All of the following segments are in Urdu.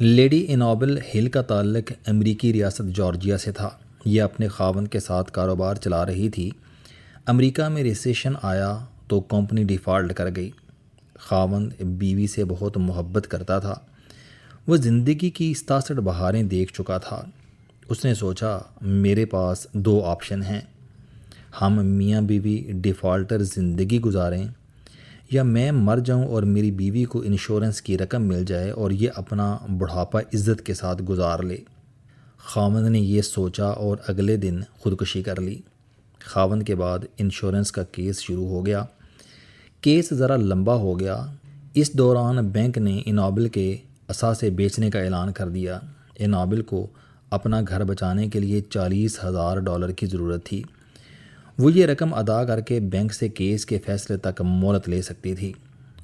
لیڈی انابل ہل کا تعلق امریکی ریاست جارجیا سے تھا۔ یہ اپنے خاوند کے ساتھ کاروبار چلا رہی تھی۔ امریکہ میں ریسیشن آیا تو کمپنی ڈیفالٹ کر گئی۔ خاوند بیوی سے بہت محبت کرتا تھا۔ وہ زندگی کی 67 بہاریں دیکھ چکا تھا۔ اس نے سوچا میرے پاس 2 آپشن ہیں، ہم میاں بیوی ڈیفالٹر زندگی گزاریں یا میں مر جاؤں اور میری بیوی کو انشورنس کی رقم مل جائے اور یہ اپنا بڑھاپا عزت کے ساتھ گزار لے۔ خاوند نے یہ سوچا اور اگلے دن خودکشی کر لی۔ خاوند کے بعد انشورنس کا کیس شروع ہو گیا۔ کیس ذرا لمبا ہو گیا۔ اس دوران بینک نے انابل کے اثاثے بیچنے کا اعلان کر دیا۔ انابل کو اپنا گھر بچانے کے لیے $40,000 کی ضرورت تھی۔ وہ یہ رقم ادا کر کے بینک سے کیس کے فیصلے تک مہلت لے سکتی تھی۔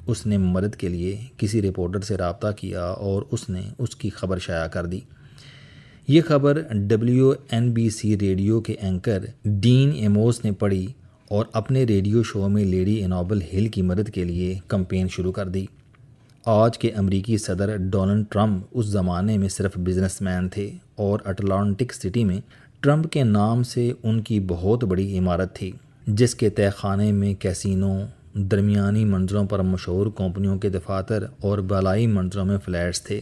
اس نے مدد کے لیے کسی رپورٹر سے رابطہ کیا اور اس نے اس کی خبر شائع کر دی۔ یہ خبر WNBC ریڈیو کے اینکر ڈین ایموس نے پڑھی اور اپنے ریڈیو شو میں لیڈی انابل ہل کی مدد کے لیے کمپین شروع کر دی۔ آج کے امریکی صدر ڈونلڈ ٹرمپ اس زمانے میں صرف بزنس مین تھے اور اٹلانٹک سٹی میں ٹرمپ کے نام سے ان کی بہت بڑی عمارت تھی، جس کے تہہ خانے میں کیسینو، درمیانی منزلوں پر مشہور کمپنیوں کے دفاتر اور بالائی منزلوں میں فلیٹس تھے۔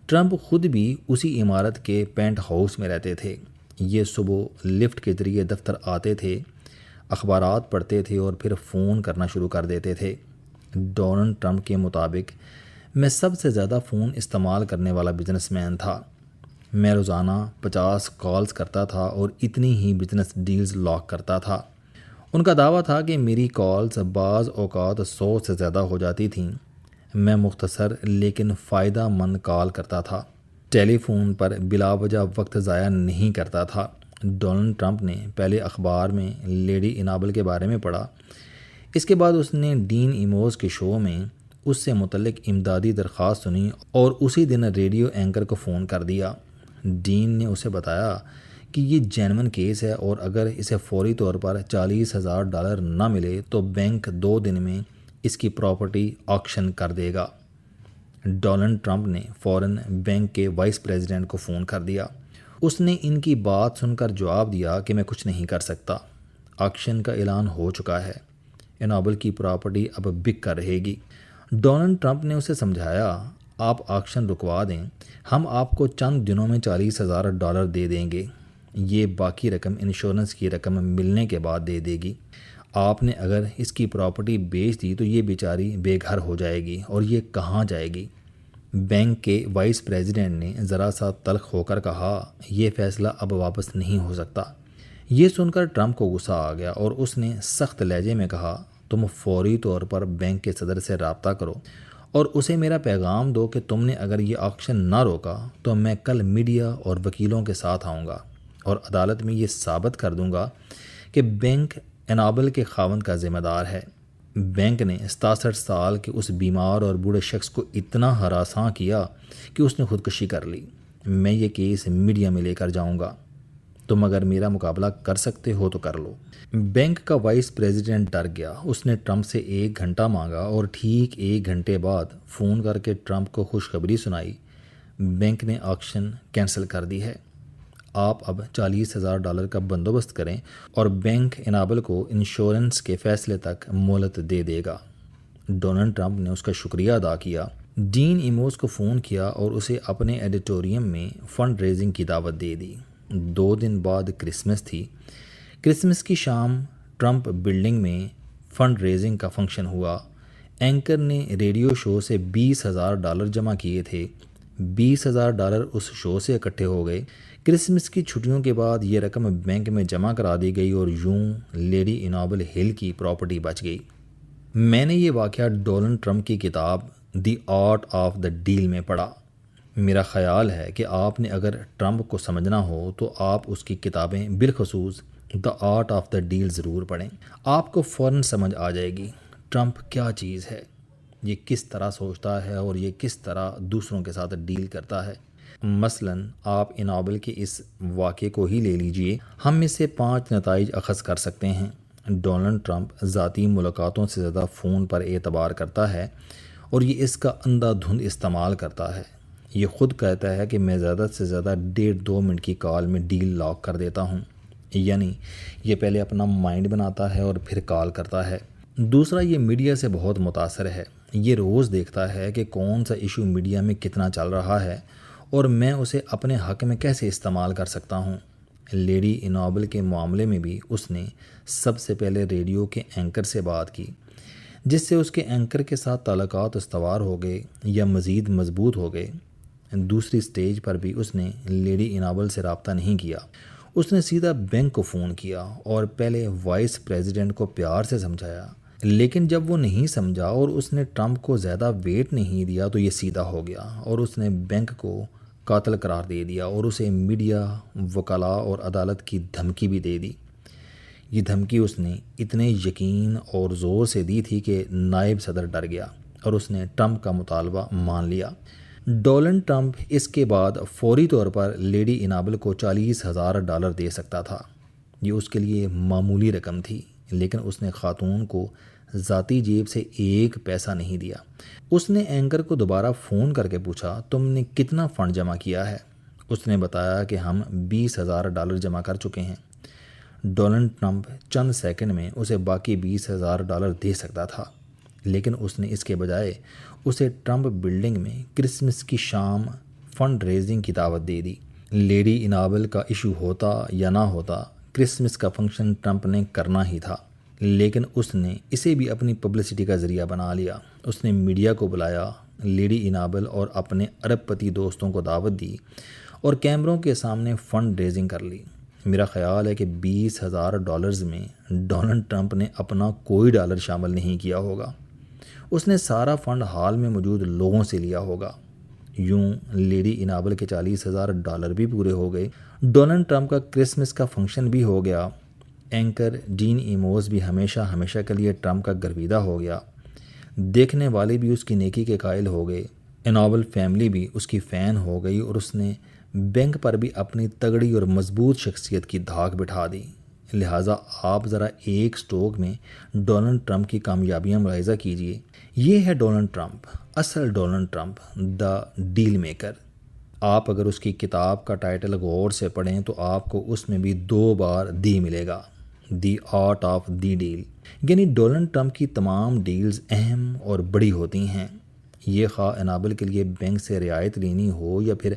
ٹرمپ خود بھی اسی عمارت کے پینٹ ہاؤس میں رہتے تھے۔ یہ صبح لفٹ کے ذریعے دفتر آتے تھے، اخبارات پڑھتے تھے اور پھر فون کرنا شروع کر دیتے تھے۔ ڈونلڈ ٹرمپ کے مطابق میں سب سے زیادہ فون استعمال کرنے والا بزنس مین تھا۔ میں روزانہ 50 کالز کرتا تھا اور اتنی ہی بزنس ڈیلز لاک کرتا تھا۔ ان کا دعویٰ تھا کہ میری کالز بعض اوقات 100 سے زیادہ ہو جاتی تھیں۔ میں مختصر لیکن فائدہ مند کال کرتا تھا، ٹیلی فون پر بلا وجہ وقت ضائع نہیں کرتا تھا۔ ڈونلڈ ٹرمپ نے پہلے اخبار میں لیڈی انابل کے بارے میں پڑھا۔ اس کے بعد اس نے ڈین ایموس کے شو میں اس سے متعلق امدادی درخواست سنی اور اسی دن ریڈیو اینکر کو فون کر دیا۔ ڈین نے اسے بتایا کہ یہ جینون کیس ہے اور اگر اسے فوری طور پر $40,000 نہ ملے تو بینک 2 دن میں اس کی پراپرٹی آکشن کر دے گا۔ ڈونلڈ ٹرمپ نے فوراً بینک کے وائس پریزیڈنٹ کو فون کر دیا۔ اس نے ان کی بات سن کر جواب دیا کہ میں کچھ نہیں کر سکتا، آکشن کا اعلان ہو چکا ہے، انابل کی پراپرٹی اب بک کر رہے گی۔ ڈونلڈ ٹرمپ نے اسے سمجھایا آپ آکشن رکوا دیں، ہم آپ کو چند دنوں میں $40,000 دے دیں گے، یہ باقی رقم انشورنس کی رقم ملنے کے بعد دے دے گی۔ آپ نے اگر اس کی پراپرٹی بیچ دی تو یہ بیچاری بے گھر ہو جائے گی اور یہ کہاں جائے گی؟ بینک کے وائس پریزیڈنٹ نے ذرا سا تلخ ہو کر کہا یہ فیصلہ اب واپس نہیں ہو سکتا۔ یہ سن کر ٹرمپ کو غصہ آ گیا اور اس نے سخت لہجے میں کہا تم فوری طور پر بینک کے صدر سے رابطہ کرو اور اسے میرا پیغام دو کہ تم نے اگر یہ آکشن نہ روکا تو میں کل میڈیا اور وکیلوں کے ساتھ آؤں گا اور عدالت میں یہ ثابت کر دوں گا کہ بینک انابل کے خاوند کا ذمہ دار ہے۔ بینک نے 67 سال کے اس بیمار اور بوڑھے شخص کو اتنا ہراساں کیا کہ اس نے خودکشی کر لی۔ میں یہ کیس میڈیا میں لے کر جاؤں گا، تم اگر میرا مقابلہ کر سکتے ہو تو کر لو۔ بینک کا وائس پریزیڈنٹ ڈر گیا۔ اس نے ٹرمپ سے 1 گھنٹہ مانگا اور ٹھیک 1 گھنٹے بعد فون کر کے ٹرمپ کو خوشخبری سنائی، بینک نے آکشن کینسل کر دی ہے۔ آپ اب $40,000 کا بندوبست کریں اور بینک انابل کو انشورنس کے فیصلے تک مہلت دے دے گا۔ ڈونلڈ ٹرمپ نے اس کا شکریہ ادا کیا۔ ڈین ایموس کو فون کیا اور اسے اپنے ایڈیٹوریم میں فنڈ ریزنگ کی دعوت دے دی۔ 2 دن بعد کرسمس تھی۔ کرسمس کی شام ٹرمپ بلڈنگ میں فنڈ ریزنگ کا فنکشن ہوا۔ اینکر نے ریڈیو شو سے $20,000 جمع کیے تھے۔ $20,000 اس شو سے اکٹھے ہو گئے۔ کرسمس کی چھٹیوں کے بعد یہ رقم بینک میں جمع کرا دی گئی اور یوں لیڈی انابل ہل کی پراپرٹی بچ گئی۔ میں نے یہ واقعہ ڈونلڈ ٹرمپ کی کتاب the art of the deal میں پڑھا۔ میرا خیال ہے کہ آپ نے اگر ٹرمپ کو سمجھنا ہو تو آپ اس کی کتابیں بالخصوص the art of the deal ضرور پڑھیں۔ آپ کو فوراً سمجھ آ جائے گی ٹرمپ کیا چیز ہے، یہ کس طرح سوچتا ہے اور یہ کس طرح دوسروں کے ساتھ ڈیل کرتا ہے۔ مثلاً آپ انابل کے اس واقعے کو ہی لے لیجئے، ہم اس سے 5 نتائج اخذ کر سکتے ہیں۔ ڈونلڈ ٹرمپ ذاتی ملاقاتوں سے زیادہ فون پر اعتبار کرتا ہے اور یہ اس کا اندھا دھند استعمال کرتا ہے۔ یہ خود کہتا ہے کہ میں زیادہ سے زیادہ 1.5-2 منٹ کی کال میں ڈیل لاک کر دیتا ہوں، یعنی یہ پہلے اپنا مائنڈ بناتا ہے اور پھر کال کرتا ہے۔ دوسرا، یہ میڈیا سے بہت متاثر ہے۔ یہ روز دیکھتا ہے کہ کون سا ایشو میڈیا میں کتنا چل رہا ہے اور میں اسے اپنے حق میں کیسے استعمال کر سکتا ہوں۔ لیڈی انابل کے معاملے میں بھی اس نے سب سے پہلے ریڈیو کے اینکر سے بات کی، جس سے اس کے اینکر کے ساتھ تعلقات استوار ہو گئے یا مزید مضبوط ہو گئے۔ دوسری سٹیج پر بھی اس نے لیڈی انابل سے رابطہ نہیں کیا، اس نے سیدھا بینک کو فون کیا اور پہلے وائس پریزیڈنٹ کو پیار سے سمجھایا، لیکن جب وہ نہیں سمجھا اور اس نے ٹرمپ کو زیادہ ویٹ نہیں دیا تو یہ سیدھا ہو گیا اور اس نے بینک کو قاتل قرار دے دیا اور اسے میڈیا، وکلاء اور عدالت کی دھمکی بھی دے دی۔ یہ دھمکی اس نے اتنے یقین اور زور سے دی تھی کہ نائب صدر ڈر گیا اور اس نے ٹرمپ کا مطالبہ مان لیا۔ ڈونلڈ ٹرمپ اس کے بعد فوری طور پر لیڈی انابل کو $40,000 دے سکتا تھا۔ یہ اس کے لیے معمولی رقم تھی، لیکن اس نے خاتون کو ذاتی جیب سے 1 پیسہ نہیں دیا۔ اس نے اینکر کو دوبارہ فون کر کے پوچھا، تم نے کتنا فنڈ جمع کیا ہے؟ اس نے بتایا کہ ہم $20,000 جمع کر چکے ہیں۔ ڈونلڈ ٹرمپ چند سیکنڈ میں اسے باقی $20,000 دے سکتا تھا، لیکن اس نے اس کے بجائے اسے ٹرمپ بلڈنگ میں کرسمس کی شام فنڈ ریزنگ کی دعوت دے دی۔ لیڈی انابل کا ایشو ہوتا یا نہ ہوتا، کرسمس کا فنکشن ٹرمپ نے کرنا ہی تھا، لیکن اس نے اسے بھی اپنی پبلسٹی کا ذریعہ بنا لیا۔ اس نے میڈیا کو بلایا، لیڈی انابل اور اپنے ارب پتی دوستوں کو دعوت دی اور کیمروں کے سامنے فنڈ ریزنگ کر لی۔ میرا خیال ہے کہ $20,000 میں ڈونلڈ ٹرمپ نے اپنا کوئی ڈالر شامل نہیں کیا ہوگا، اس نے سارا فنڈ ہال میں موجود لوگوں سے لیا ہوگا۔ یوں لیڈی انابل کے $40,000 بھی پورے ہو گئے، ڈونلڈ ٹرمپ کا کرسمس کا فنکشن بھی ہو گیا، اینکر ڈین ایموز بھی ہمیشہ کے لیے ٹرمپ کا گرویدہ ہو گیا، دیکھنے والے بھی اس کی نیکی کے قائل ہو گئے، انابل فیملی بھی اس کی فین ہو گئی اور اس نے بینک پر بھی اپنی تگڑی اور مضبوط شخصیت کی دھاک بٹھا دی۔ لہٰذا آپ ذرا ایک سٹروک میں ڈونلڈ ٹرمپ کی کامیابیاں ملاحظہ کیجئے۔ یہ ہے ڈونلڈ ٹرمپ، اصل Donald Trump, the deal maker. آپ اگر اس کی کتاب کا ٹائٹل غور سے پڑھیں تو آپ کو اس میں بھی 2 بار دی ملے گا، the art of the deal, یعنی ڈونلڈ ٹرمپ کی تمام ڈیلز اہم اور بڑی ہوتی ہیں۔ یہ خواہ انابل کے لیے بینک سے رعایت لینی ہو یا پھر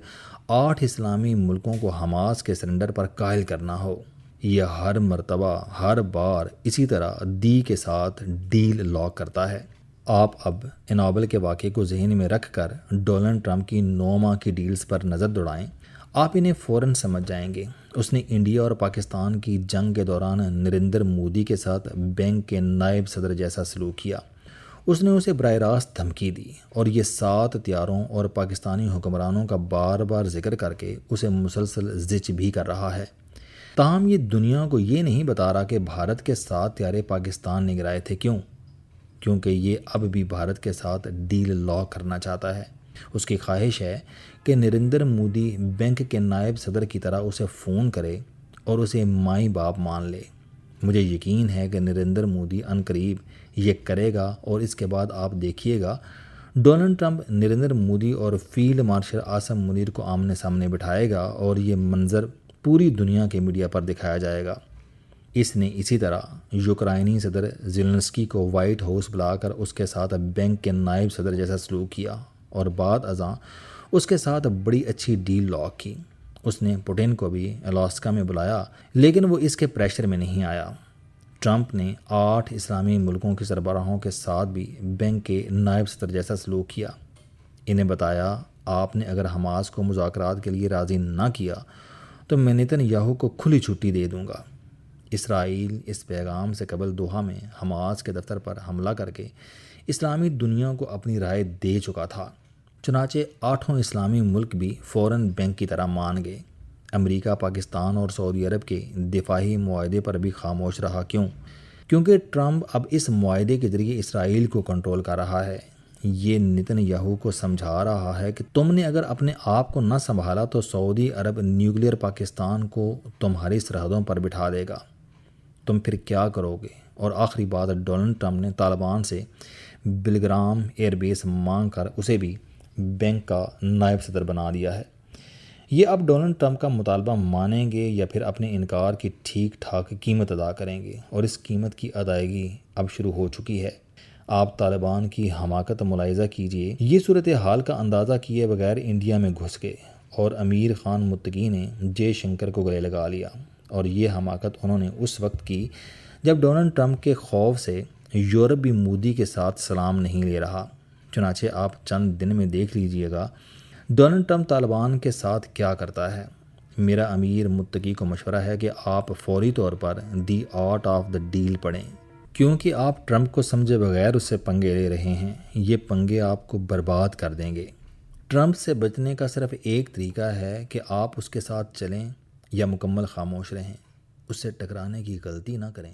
8 اسلامی ملکوں کو حماس کے سرنڈر پر قائل کرنا ہو، یہ ہر مرتبہ ہر بار اسی طرح دی کے ساتھ ڈیل لاک کرتا ہے۔ آپ اب انابل کے واقعے کو ذہن میں رکھ کر ڈونلڈ ٹرمپ کی 9 ماہ کی ڈیلز پر نظر دوڑائیں، آپ انہیں فوراً سمجھ جائیں گے۔ اس نے انڈیا اور پاکستان کی جنگ کے دوران نریندر مودی کے ساتھ بینک کے نائب صدر جیسا سلوک کیا، اس نے اسے براہ راست دھمکی دی اور یہ 7 طیاروں اور پاکستانی حکمرانوں کا بار بار ذکر کر کے اسے مسلسل زچ بھی کر رہا ہے۔ تاہم یہ دنیا کو یہ نہیں بتا رہا کہ بھارت کے 7 طیارے پاکستان نے گرائے تھے۔ کیونکہ یہ اب بھی بھارت کے ساتھ ڈیل لاک کرنا چاہتا ہے۔ اس کی خواہش ہے کہ نریندر مودی بینک کے نائب صدر کی طرح اسے فون کرے اور اسے مائی باپ مان لے۔ مجھے یقین ہے کہ نریندر مودی عنقریب یہ کرے گا اور اس کے بعد آپ دیکھیے گا ڈونلڈ ٹرمپ نریندر مودی اور فیلڈ مارشل عاصم منیر کو آمنے سامنے بٹھائے گا اور یہ منظر پوری دنیا کے میڈیا پر دکھایا جائے گا۔ اس نے اسی طرح یوکرائنی صدر زیلنسکی کو وائٹ ہاؤس بلا کر اس کے ساتھ بینک کے نائب صدر جیسا سلوک کیا اور بعد ازاں اس کے ساتھ بڑی اچھی ڈیل لاک کی۔ اس نے پوٹن کو بھی الاسکا میں بلایا، لیکن وہ اس کے پریشر میں نہیں آیا۔ ٹرمپ نے 8 اسلامی ملکوں کے سربراہوں کے ساتھ بھی بینک کے نائب صدر جیسا سلوک کیا۔ انہیں بتایا، آپ نے اگر حماس کو مذاکرات کے لیے راضی نہ کیا تو میں نیتن یاہو کو کھلی چھٹی دے دوں گا۔ اسرائیل اس پیغام سے قبل دوحہ میں حماس کے دفتر پر حملہ کر کے اسلامی دنیا کو اپنی رائے دے چکا تھا، چنانچہ 8 اسلامی ملک بھی فوراً بینک کی طرح مان گئے۔ امریکہ، پاکستان اور سعودی عرب کے دفاعی معاہدے پر بھی خاموش رہا۔ کیونکہ ٹرمپ اب اس معاہدے کے ذریعے اسرائیل کو کنٹرول کر رہا ہے۔ یہ نیتن یاہو کو سمجھا رہا ہے کہ تم نے اگر اپنے آپ کو نہ سنبھالا تو سعودی عرب نیوکلیئر پاکستان کو تمہاری سرحدوں پر بٹھا دے گا، تم پھر کیا کرو گے؟ اور آخری بات، ڈونلڈ ٹرمپ نے طالبان سے بلگرام ایئر بیس مانگ کر اسے بھی بینک کا نائب صدر بنا دیا ہے۔ یہ اب ڈونلڈ ٹرمپ کا مطالبہ مانیں گے یا پھر اپنے انکار کی ٹھیک ٹھاک قیمت ادا کریں گے، اور اس قیمت کی ادائیگی اب شروع ہو چکی ہے۔ آپ طالبان کی حماقت ملاحظہ کیجئے۔ یہ صورتحال کا اندازہ کیے بغیر انڈیا میں گھس گئے اور امیر خان متقی نے جے شنکر کو گلے لگا لیا، اور یہ حماقت انہوں نے اس وقت کی جب ڈونلڈ ٹرمپ کے خوف سے یورپ بھی مودی کے ساتھ سلام نہیں لے رہا۔ چنانچہ آپ چند دن میں دیکھ لیجئے گا ڈونلڈ ٹرمپ طالبان کے ساتھ کیا کرتا ہے۔ میرا امیر متقی کو مشورہ ہے کہ آپ فوری طور پر the art of the deal پڑھیں، کیونکہ آپ ٹرمپ کو سمجھے بغیر اس سے پنگے لے رہے ہیں۔ یہ پنگے آپ کو برباد کر دیں گے۔ ٹرمپ سے بچنے کا صرف ایک طریقہ ہے کہ آپ اس کے ساتھ چلیں یا مکمل خاموش رہیں، اس سے ٹکرانے کی غلطی نہ کریں۔